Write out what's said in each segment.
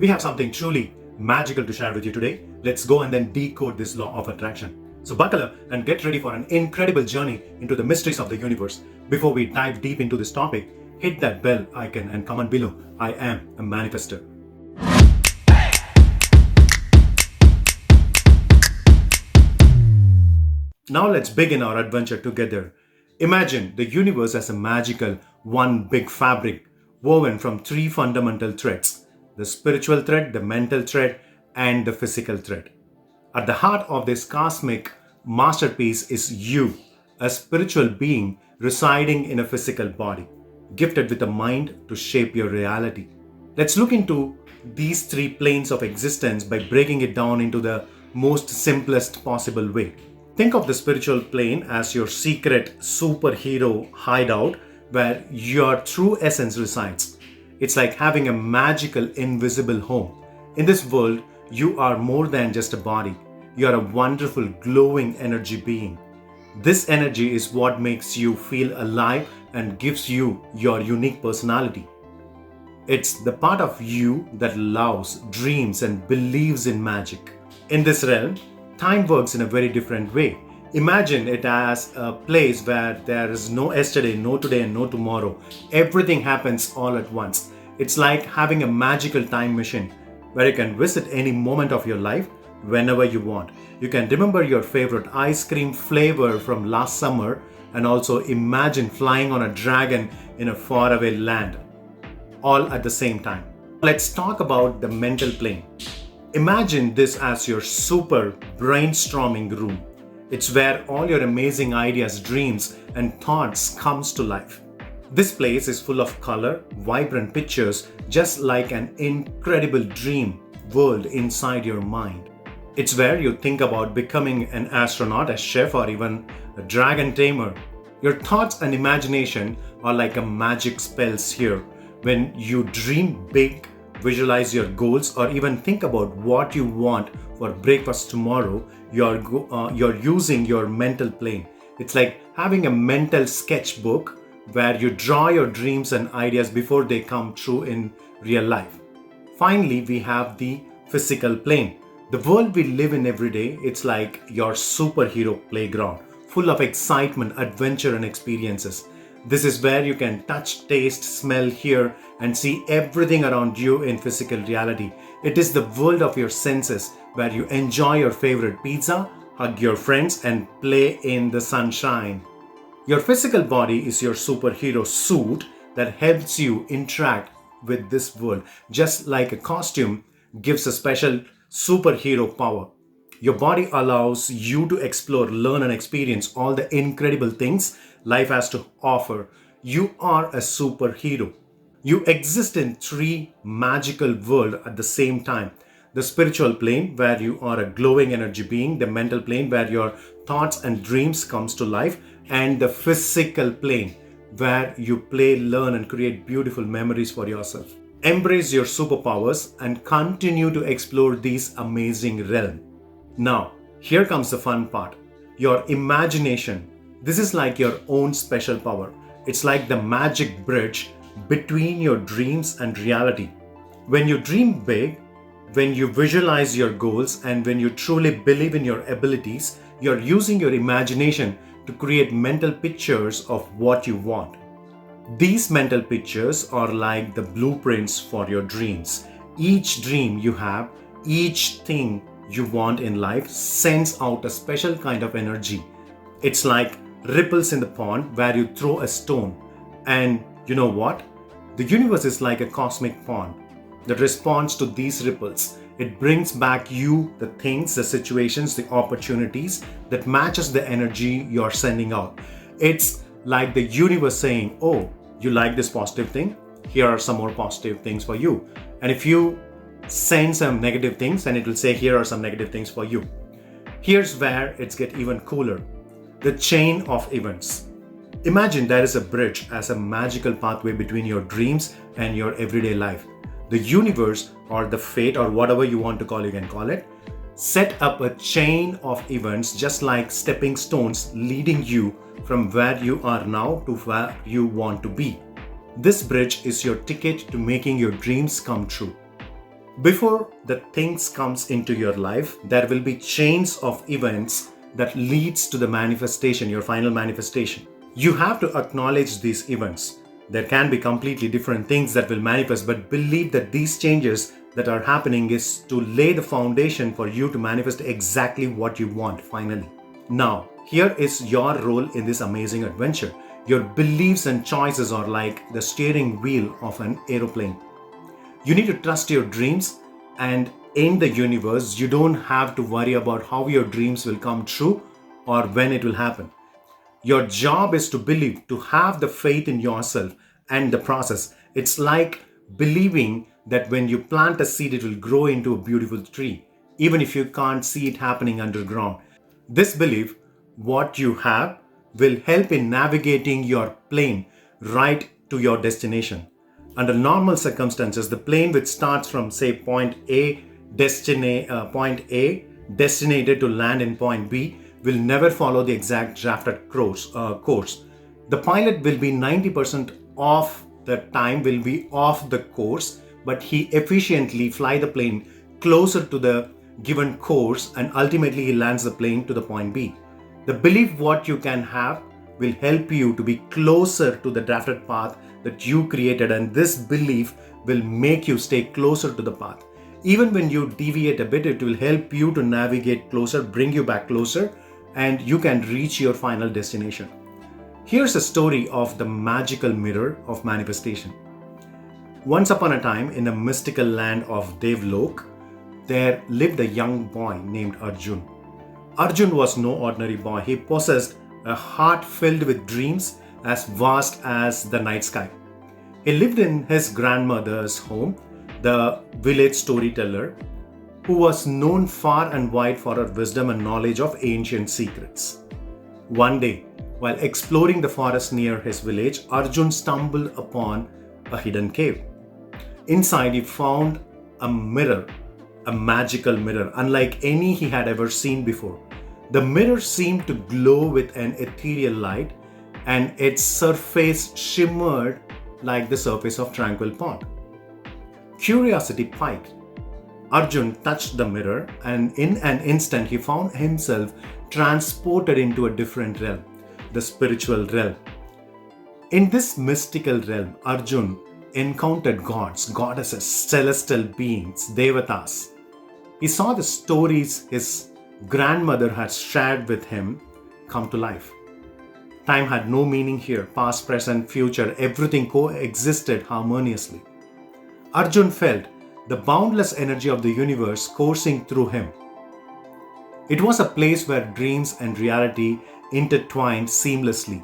We have something truly magical to share with you today. Let's go and then decode this law of attraction. So buckle up and get ready for an incredible journey into the mysteries of the universe. Before we dive deep into this topic, hit that bell icon and comment below. I am a manifestor. Now let's begin our adventure together. Imagine the universe as a magical, one big fabric woven from three fundamental threads: the spiritual thread, the mental thread, and the physical thread. At the heart of this cosmic masterpiece is you, a spiritual being residing in a physical body, gifted with a mind to shape your reality. Let's look into these three planes of existence by breaking it down into the most simplest possible way. Think of the spiritual plane as your secret superhero hideout where your true essence resides. It's like having a magical invisible home. In this world, you are more than just a body. You are a wonderful glowing energy being. This energy is what makes you feel alive and gives you your unique personality. It's the part of you that loves, dreams, and believes in magic. In this realm, time works in a very different way. Imagine it as a place where there is no yesterday, no today, and no tomorrow. Everything happens all at once. It's like having a magical time machine where you can visit any moment of your life whenever you want. You can remember your favorite ice cream flavor from last summer and also imagine flying on a dragon in a faraway land, all at the same time. Let's talk about the mental plane. Imagine this as your super brainstorming room. It's where all your amazing ideas, dreams, and thoughts comes to life. This place is full of color, vibrant pictures, just like an incredible dream world inside your mind. It's where you think about becoming an astronaut, a chef, or even a dragon tamer. Your thoughts and imagination are like a magic spells here. When you dream big, visualize your goals, or even think about what you want for breakfast tomorrow, you're using your mental plane. It's like having a mental sketchbook where you draw your dreams and ideas before they come true in real life. Finally, we have the physical plane. The world we live in every day, it's like your superhero playground, full of excitement, adventure, and experiences. This is where you can touch, taste, smell, hear, and see everything around you in physical reality. It is the world of your senses where you enjoy your favorite pizza, hug your friends, and play in the sunshine. Your physical body is your superhero suit that helps you interact with this world, just like a costume gives a special superhero power. Your body allows you to explore, learn, and experience all the incredible things life has to offer. You are a superhero. You exist in three magical worlds at the same time. The spiritual plane where you are a glowing energy being, the mental plane where your thoughts and dreams comes to life, and the physical plane where you play, learn, and create beautiful memories for yourself. Embrace your superpowers and continue to explore these amazing realms. Now, here comes the fun part. Your imagination. This is like your own special power. It's like the magic bridge between your dreams and reality. When you dream big, when you visualize your goals, and when you truly believe in your abilities, you're using your imagination to create mental pictures of what you want. These mental pictures are like the blueprints for your dreams. Each dream you have, each thing you want in life sends out a special kind of energy. It's like ripples in the pond where you throw a stone. And you know what? The universe is like a cosmic pond that responds to these ripples. It brings back you the things, the situations, the opportunities that matches the energy you're sending out. It's like the universe saying, oh, you like this positive thing? Here are some more positive things for you. And if you send some negative things, then it will say, here are some negative things for you. Here's where it's get even cooler. The chain of events. Imagine there is a bridge as a magical pathway between your dreams and your everyday life. The universe, or the fate, or whatever you want to call, you can call it, set up a chain of events just like stepping stones leading you from where you are now to where you want to be. This bridge is your ticket to making your dreams come true. Before the things comes into your life, there will be chains of events that leads to the manifestation, your final manifestation. You have to acknowledge these events. There can be completely different things that will manifest, but believe that these changes that are happening is to lay the foundation for you to manifest exactly what you want finally. Now, here is your role in this amazing adventure. Your beliefs and choices are like the steering wheel of an aeroplane. You need to trust your dreams, and in the universe, you don't have to worry about how your dreams will come true or when it will happen. Your job is to believe, to have the faith in yourself and the process. It's like believing that when you plant a seed, it will grow into a beautiful tree, even if you can't see it happening underground. This belief, what you have, will help in navigating your plane right to your destination. Under normal circumstances, the plane which starts from say point A, destinated to land in point B, will never follow the exact drafted course. The pilot will be 90% of the time will be off the course, but he efficiently fly the plane closer to the given course, and ultimately he lands the plane to the point B. The belief what you can have will help you to be closer to the drafted path that you created, and this belief will make you stay closer to the path. Even when you deviate a bit, it will help you to navigate closer, bring you back closer, and you can reach your final destination. Here's a story of the magical mirror of manifestation. Once upon a time, in the mystical land of Devlok, there lived a young boy named Arjun. Arjun was no ordinary boy. He possessed a heart filled with dreams as vast as the night sky. He lived in his grandmother's home, the village storyteller, who was known far and wide for her wisdom and knowledge of ancient secrets. One day, while exploring the forest near his village, Arjun stumbled upon a hidden cave. Inside, he found a mirror, a magical mirror, unlike any he had ever seen before. The mirror seemed to glow with an ethereal light, and its surface shimmered like the surface of tranquil pond. Curiosity piqued. Arjun touched the mirror, and in an instant he found himself transported into a different realm, the spiritual realm. In this mystical realm, Arjun encountered gods, goddesses, celestial beings, devatas. He saw the stories his grandmother had shared with him come to life. Time had no meaning here. Past, present, future, everything coexisted harmoniously. Arjun felt the boundless energy of the universe coursing through him. It was a place where dreams and reality intertwined seamlessly.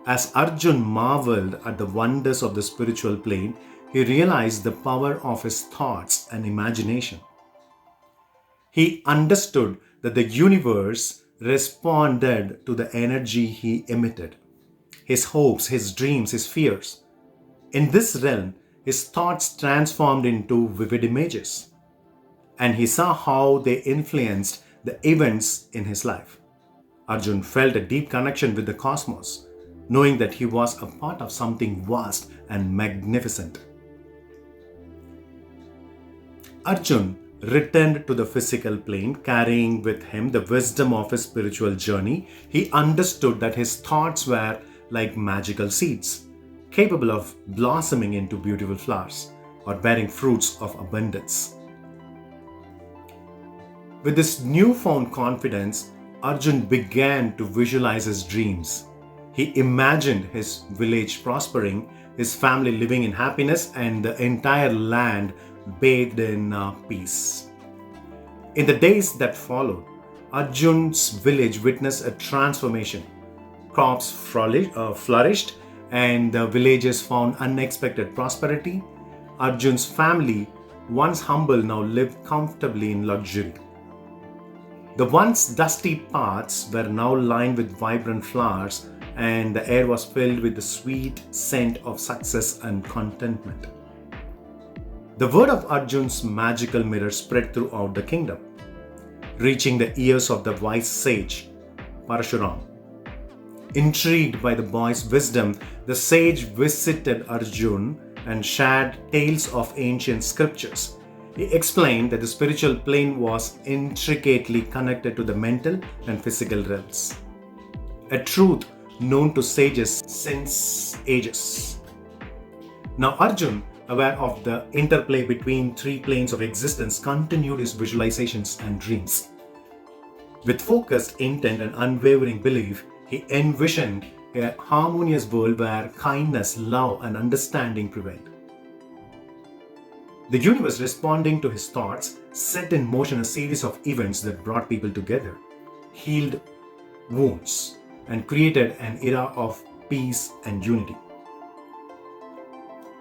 As Arjun marveled at the wonders of the spiritual plane, he realized the power of his thoughts and imagination. He understood that the universe responded to the energy he emitted, his hopes, his dreams, his fears. In this realm, his thoughts transformed into vivid images, and he saw how they influenced the events in his life. Arjun felt a deep connection with the cosmos, knowing that he was a part of something vast and magnificent. Arjun returned to the physical plane, carrying with him the wisdom of his spiritual journey. He understood that his thoughts were like magical seeds, capable of blossoming into beautiful flowers or bearing fruits of abundance. With this newfound confidence, Arjun began to visualize his dreams. He imagined his village prospering, his family living in happiness, and the entire land bathed in peace. In the days that followed, Arjun's village witnessed a transformation. Crops flourished, and the villagers found unexpected prosperity. Arjun's family, once humble, now lived comfortably in luxury. The once dusty paths were now lined with vibrant flowers, and the air was filled with the sweet scent of success and contentment. The word of Arjun's magical mirror spread throughout the kingdom, reaching the ears of the wise sage, Parashuram. Intrigued by the boy's wisdom, the sage visited Arjun and shared tales of ancient scriptures. He explained that the spiritual plane was intricately connected to the mental and physical realms, a truth known to sages since ages. Now, Arjun, aware of the interplay between three planes of existence, continued his visualizations and dreams. With focused intent and unwavering belief, he envisioned a harmonious world where kindness, love, and understanding prevailed. The universe, responding to his thoughts, set in motion a series of events that brought people together, healed wounds, and created an era of peace and unity.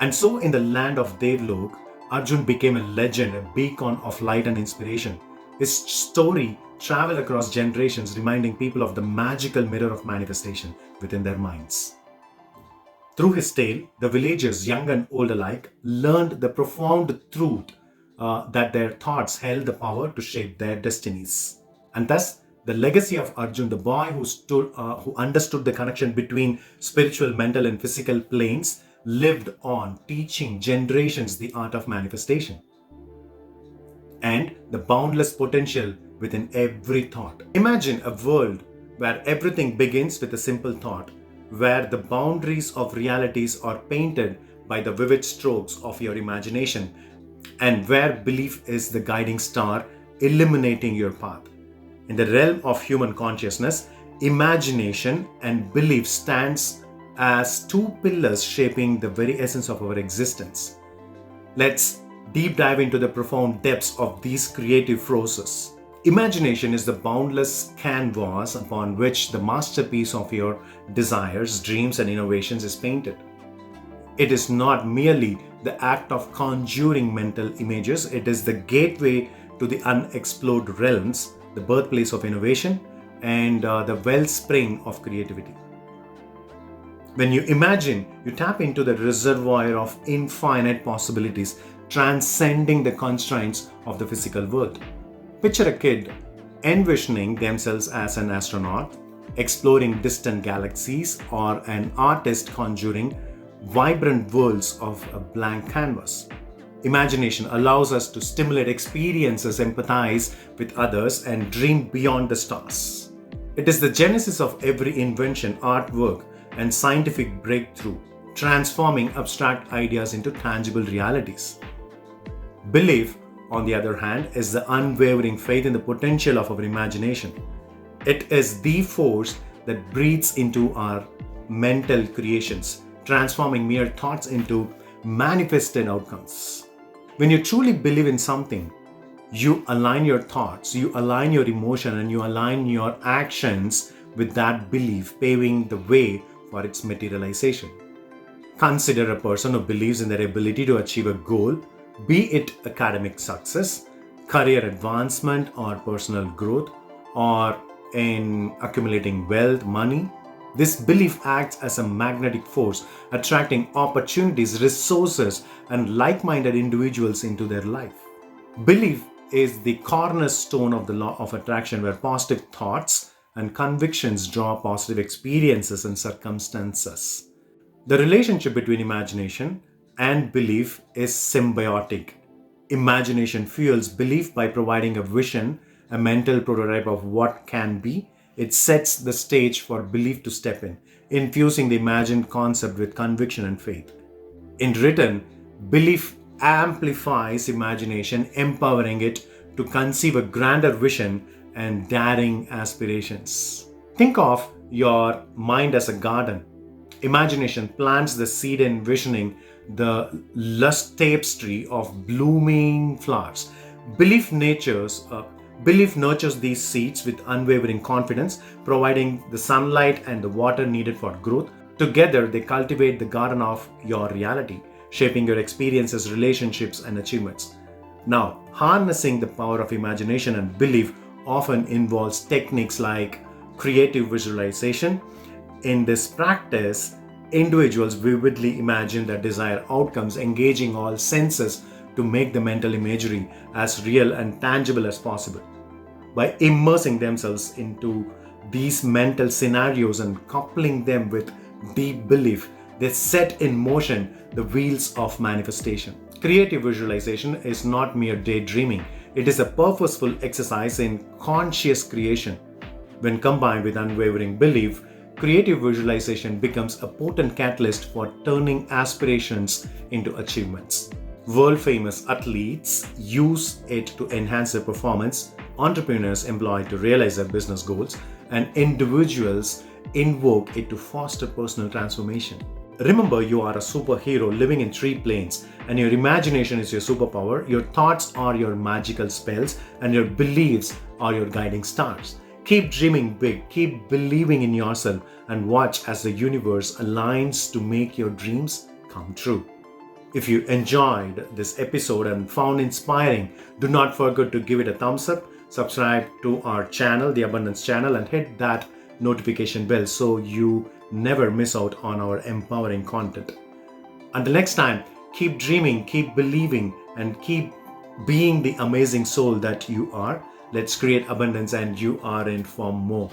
And so, in the land of Devlok, Arjun became a legend, a beacon of light and inspiration. His story traveled across generations, reminding people of the magical mirror of manifestation within their minds. Through his tale, the villagers, young and old alike, learned the profound truth that their thoughts held the power to shape their destinies. And thus, the legacy of Arjun, the boy who understood the connection between spiritual, mental, and physical planes, lived on, teaching generations the art of manifestation and the boundless potential within every thought. Imagine a world where everything begins with a simple thought, where the boundaries of realities are painted by the vivid strokes of your imagination, and where belief is the guiding star illuminating your path. In the realm of human consciousness, imagination and belief stands as two pillars shaping the very essence of our existence. Let's deep dive into the profound depths of these creative forces. Imagination is the boundless canvas upon which the masterpiece of your desires, dreams, and innovations is painted. It is not merely the act of conjuring mental images, it is the gateway to the unexplored realms, the birthplace of innovation, and the wellspring of creativity. When you imagine, you tap into the reservoir of infinite possibilities, transcending the constraints of the physical world. Picture a kid envisioning themselves as an astronaut, exploring distant galaxies, or an artist conjuring vibrant worlds of a blank canvas. Imagination allows us to stimulate experiences, empathize with others, and dream beyond the stars. It is the genesis of every invention, artwork, and scientific breakthrough, transforming abstract ideas into tangible realities. Belief, on the other hand, is the unwavering faith in the potential of our imagination. It is the force that breathes into our mental creations, transforming mere thoughts into manifested outcomes. When you truly believe in something, you align your thoughts, you align your emotion, and you align your actions with that belief, paving the way for its materialization. Consider a person who believes in their ability to achieve a goal, be it academic success, career advancement, or personal growth, or in accumulating wealth, money. This belief acts as a magnetic force, attracting opportunities, resources, and like-minded individuals into their life. Belief is the cornerstone of the law of attraction, where positive thoughts and convictions draw positive experiences and circumstances. The relationship between imagination and belief is symbiotic. Imagination fuels belief by providing a vision, a mental prototype of what can be. It sets the stage for belief to step in, infusing the imagined concept with conviction and faith. In return, belief amplifies imagination, empowering it to conceive a grander vision and daring aspirations. Think of your mind as a garden. Imagination plants the seed, envisioning the lush tapestry of blooming flowers. Belief nurtures these seeds with unwavering confidence, providing the sunlight and the water needed for growth. Together, they cultivate the garden of your reality, shaping your experiences, relationships, and achievements. Now, harnessing the power of imagination and belief often involves techniques like creative visualization. In this practice, individuals vividly imagine their desired outcomes, engaging all senses to make the mental imagery as real and tangible as possible. By immersing themselves into these mental scenarios and coupling them with deep belief, they set in motion the wheels of manifestation. Creative visualization is not mere daydreaming, it is a purposeful exercise in conscious creation. When combined with unwavering belief, creative visualization becomes a potent catalyst for turning aspirations into achievements. World famous athletes use it to enhance their performance, entrepreneurs employ it to realize their business goals, and individuals invoke it to foster personal transformation. Remember, you are a superhero living in three planes, and your imagination is your superpower, your thoughts are your magical spells, and your beliefs are your guiding stars. Keep dreaming big, keep believing in yourself, and watch as the universe aligns to make your dreams come true. If you enjoyed this episode and found inspiring, do not forget to give it a thumbs up, subscribe to our channel, the Abundance channel, and hit that notification bell so you never miss out on our empowering content. Until next time, keep dreaming, keep believing, and keep being the amazing soul that you are. Let's create abundance, and you are in for more.